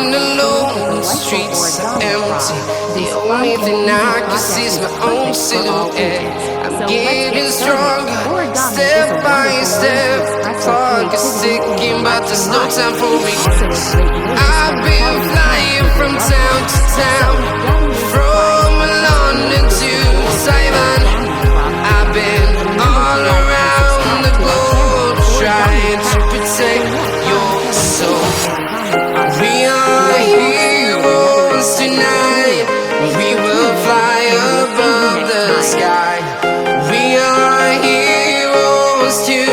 walking alone, the streets are empty. The only thing I can see is my own silhouette. I'm getting stronger, step by step. Clock is ticking, but there's no time for regrets. I've been flying from town to town, from London to Taiwan. I've been all around the globe, trying to protect your soul. We are heroes tonight. We will fly above the sky. We are heroes tonight.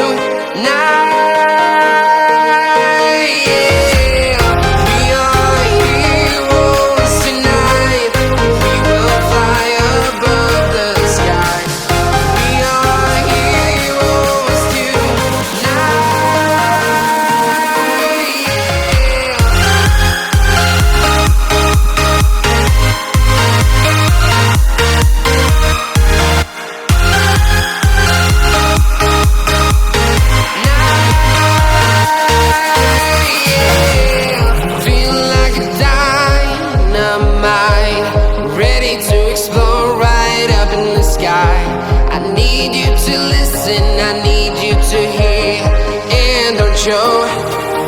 I need you to listen, I need you to hear, and don't show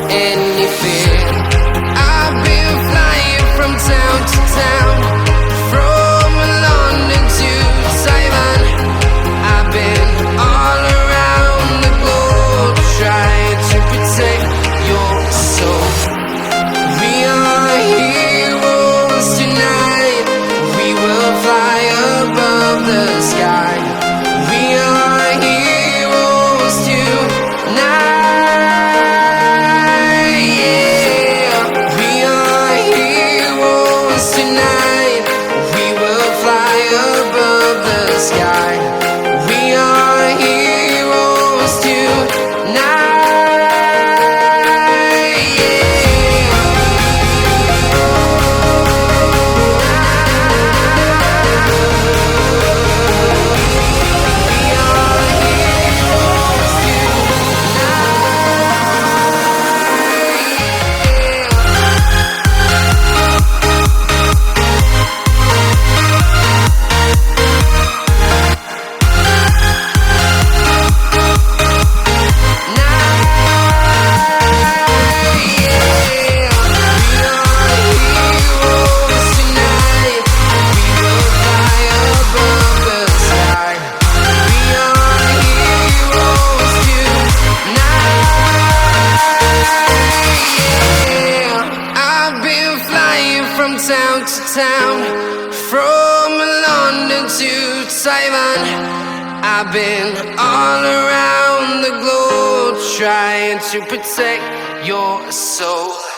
any fear. I've been flying from town to town, from London to Taiwan. I've been all around the globe, trying to protect your soul. We are heroes tonight. We will fly above the sky. We are heroes tonight, yeah. We are heroes tonight. We will fly above the sky. We are heroes tonight. From town to town, from London to Taiwan. I've been all around the globe, trying to protect your soul.